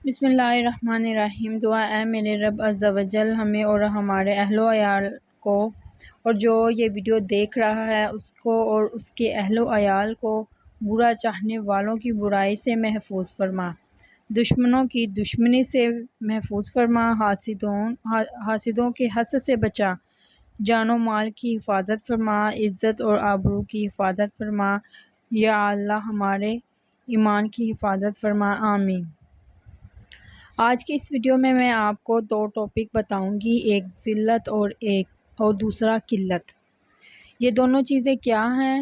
بسم اللہ الرحمن الرحیم۔ دعا ہے میرے رب عز و جل ہمیں اور ہمارے اہل و عیال کو اور جو یہ ویڈیو دیکھ رہا ہے اس کو اور اس کے اہل و عیال کو برا چاہنے والوں کی برائی سے محفوظ فرما، دشمنوں کی دشمنی سے محفوظ فرما، حاسدوں کے حسد سے بچا، جان و مال کی حفاظت فرما، عزت اور آبرو کی حفاظت فرما، یا اللہ ہمارے ایمان کی حفاظت فرما، آمین۔ آج کی اس ویڈیو میں آپ کو دو ٹاپک بتاؤں گی، ایک ذلت اور دوسرا قلت۔ یہ دونوں چیزیں کیا ہیں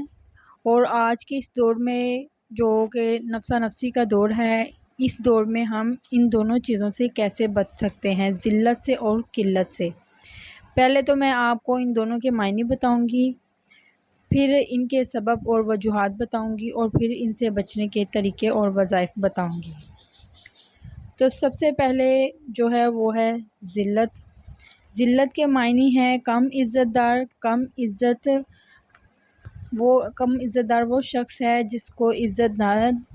اور آج کے اس دور میں جو کہ نفسا نفسی کا دور ہے، اس دور میں ہم ان دونوں چیزوں سے کیسے بچ سکتے ہیں، ذلت سے اور قلت سے۔ پہلے تو میں آپ کو ان دونوں کے معنی بتاؤں گی، پھر ان کے سبب اور وجوہات بتاؤں گی، اور پھر ان سے بچنے کے طریقے اور وظائف بتاؤں گی۔ تو سب سے پہلے جو ہے وہ ہے ذلت۔ ذلت کے معنی ہے کم عزت دار۔ کم عزت دار وہ شخص ہے جس کو عزت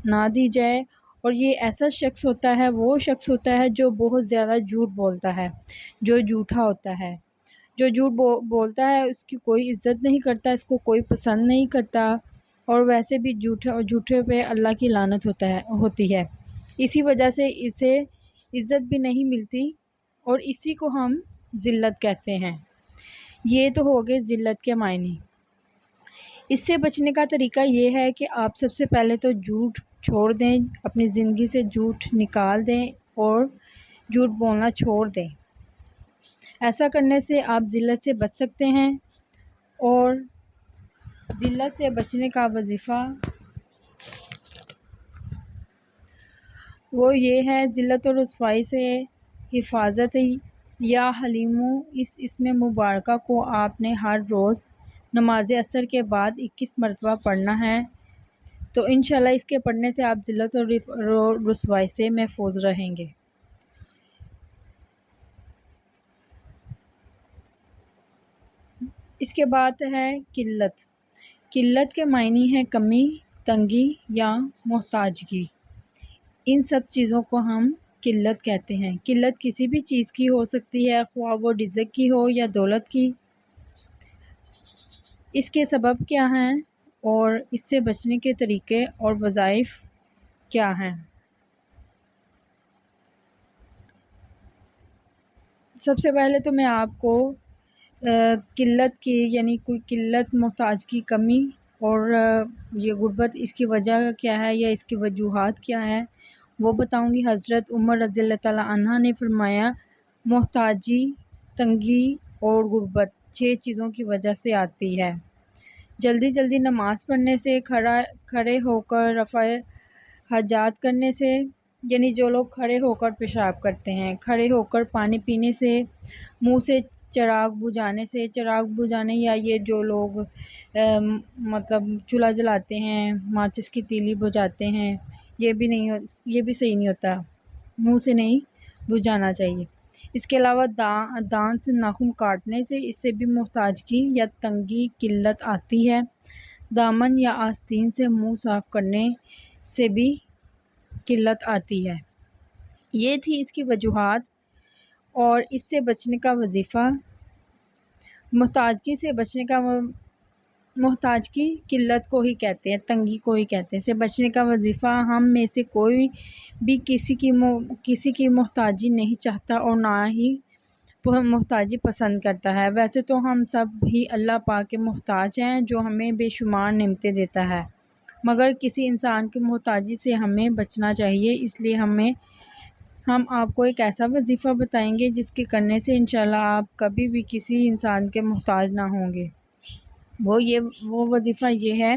نہ دی جائے، اور یہ ایسا شخص ہوتا ہے، وہ شخص ہوتا ہے جو بہت زیادہ جھوٹ بولتا ہے، جو جھوٹا ہوتا ہے۔ جو جھوٹ بولتا ہے اس کی کوئی عزت نہیں کرتا، اس کو کوئی پسند نہیں کرتا، اور ویسے بھی جھوٹے پہ اللہ کی لعنت ہوتی ہے۔ اسی وجہ سے اسے عزت بھی نہیں ملتی، اور اسی کو ہم ذلت کہتے ہیں۔ یہ تو ہو گئے ذلت کے معنی۔ اس سے بچنے کا طریقہ یہ ہے کہ آپ سب سے پہلے تو جھوٹ چھوڑ دیں، اپنی زندگی سے جھوٹ نکال دیں اور جھوٹ بولنا چھوڑ دیں۔ ایسا کرنے سے آپ ذلت سے بچ سکتے ہیں، اور ذلت سے بچنے کا وظیفہ وہ یہ ہے، ذلت اور رسوائی سے حفاظت۔ یا حلیمو، اس اسم مبارکہ کو آپ نے ہر روز نماز عصر کے بعد 21 مرتبہ پڑھنا ہے، تو انشاءاللہ اس کے پڑھنے سے آپ ذلت اور رسوائی سے محفوظ رہیں گے۔ اس کے بعد ہے قلت۔ قلت کے معنی ہے کمی، تنگی یا محتاجگی۔ ان سب چیزوں کو ہم قلت کہتے ہیں۔ قلت کسی بھی چیز کی ہو سکتی ہے، خواہ وہ رزق کی ہو یا دولت کی۔ اس کے سبب کیا ہیں اور اس سے بچنے کے طریقے اور وظائف کیا ہیں؟ سب سے پہلے تو میں آپ کو قلت کی یعنی کوئی قلت، محتاجگی، کمی اور یہ غربت، اس کی وجہ کیا ہے یا اس کی وجوہات کیا ہے وہ بتاؤں گی۔ حضرت عمر رضی اللہ تعالیٰ عنہ نے فرمایا، محتاجی، تنگی اور غربت 6 چیزوں کی وجہ سے آتی ہے۔ جلدی جلدی نماز پڑھنے سے، کھڑے ہو کر رفع حاجات کرنے سے، یعنی جو لوگ کھڑے ہو کر پیشاب کرتے ہیں، کھڑے ہو کر پانی پینے سے، منہ سے چراغ بجھانے یا یہ جو لوگ مطلب چولہا جلاتے ہیں، ماچس کی تیلی بجھاتے ہیں، یہ بھی صحیح نہیں ہوتا، منہ سے نہیں بجھانا چاہیے۔ اس کے علاوہ دانت سے ناخن کاٹنے سے، اس سے بھی محتاجگی یا تنگی، قلت آتی ہے۔ دامن یا آستین سے منہ صاف کرنے سے بھی قلت آتی ہے۔ یہ تھی اس کی وجوہات اور اس سے بچنے کا وظیفہ۔ محتاجگی سے بچنے کا محتاجگی قلت کو ہی کہتے ہیں، تنگی کو ہی کہتے ہیں۔ سے بچنے کا وظیفہ، ہم میں سے کوئی بھی کسی کی محتاجی نہیں چاہتا اور نہ ہی محتاجی پسند کرتا ہے۔ ویسے تو ہم سب ہی اللہ پاک کے محتاج ہیں جو ہمیں بے شمار نعمتیں دیتا ہے، مگر کسی انسان کی محتاجی سے ہمیں بچنا چاہیے۔ اس لیے ہم آپ کو ایک ایسا وظیفہ بتائیں گے جس کے کرنے سے انشاءاللہ آپ کبھی بھی کسی انسان کے محتاج نہ ہوں گے۔ وہ وظیفہ یہ ہے،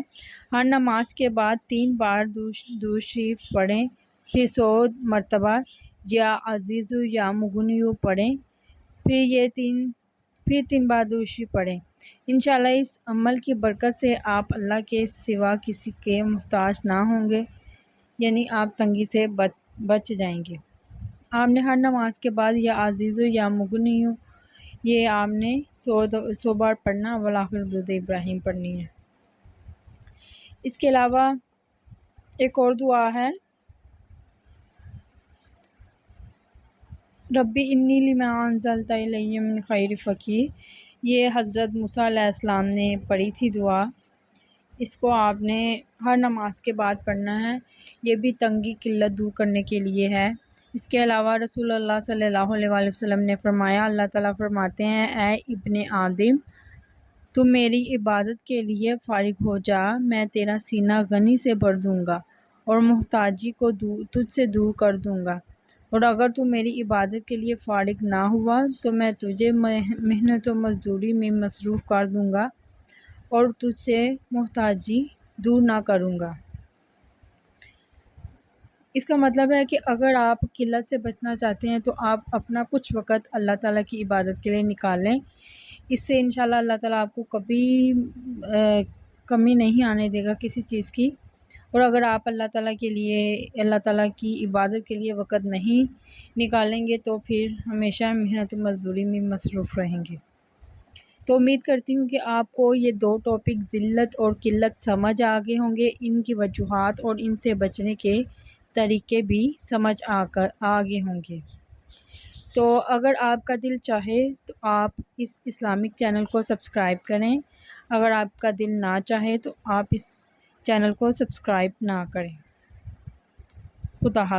ہر نماز کے بعد 3 بار درود شریف پڑھیں، پھر 100 مرتبہ یا عزیزو یا مغنیو پڑھیں، پھر 3 بار درود شریف پڑھیں۔ انشاءاللہ اس عمل کی برکت سے آپ اللہ کے سوا کسی کے محتاج نہ ہوں گے، یعنی آپ تنگی سے بچ جائیں گے۔ آپ نے ہر نماز کے بعد یا عزیزو یا مغنیو، یہ آپ نے 100 بار پڑھنا، والآخر درود ابراہیم پڑھنی ہے۔ اس کے علاوہ ایک اور دعا ہے، ربی انی لما انزلت الی من خیر فقیر، یہ حضرت موسیٰ علیہ السلام نے پڑھی تھی دعا۔ اس کو آپ نے ہر نماز کے بعد پڑھنا ہے، یہ بھی تنگی قلت دور کرنے کے لیے ہے۔ اس کے علاوہ رسول اللہ صلی اللہ علیہ وآلہ وسلم نے فرمایا، اللہ تعالیٰ فرماتے ہیں، اے ابن آدم، تو میری عبادت کے لیے فارغ ہو جا، میں تیرا سینہ غنی سے بھر دوں گا اور محتاجی کو تجھ سے دور کر دوں گا، اور اگر تو میری عبادت کے لیے فارغ نہ ہوا تو میں تجھے محنت و مزدوری میں مصروف کر دوں گا اور تجھ سے محتاجی دور نہ کروں گا۔ اس کا مطلب ہے کہ اگر آپ قلت سے بچنا چاہتے ہیں تو آپ اپنا کچھ وقت اللہ تعالیٰ کی عبادت کے لیے نکال لیں، اس سے انشاءاللہ اللہ تعالیٰ آپ کو کبھی کمی نہیں آنے دے گا کسی چیز کی۔ اور اگر آپ اللہ تعالیٰ کی عبادت کے لیے وقت نہیں نکالیں گے تو پھر ہمیشہ محنت و مزدوری میں مصروف رہیں گے۔ تو امید کرتی ہوں کہ آپ کو یہ دو ٹاپک ذلت اور قلت سمجھ آ گئے ہوں گے، ان کی وجوہات اور ان سے بچنے کے طریقے بھی سمجھ آ گئے ہوں گے۔ تو اگر آپ کا دل چاہے تو آپ اس اسلامک چینل کو سبسکرائب کریں، اگر آپ کا دل نہ چاہے تو آپ اس چینل کو سبسکرائب نہ کریں۔ خدا حافظ۔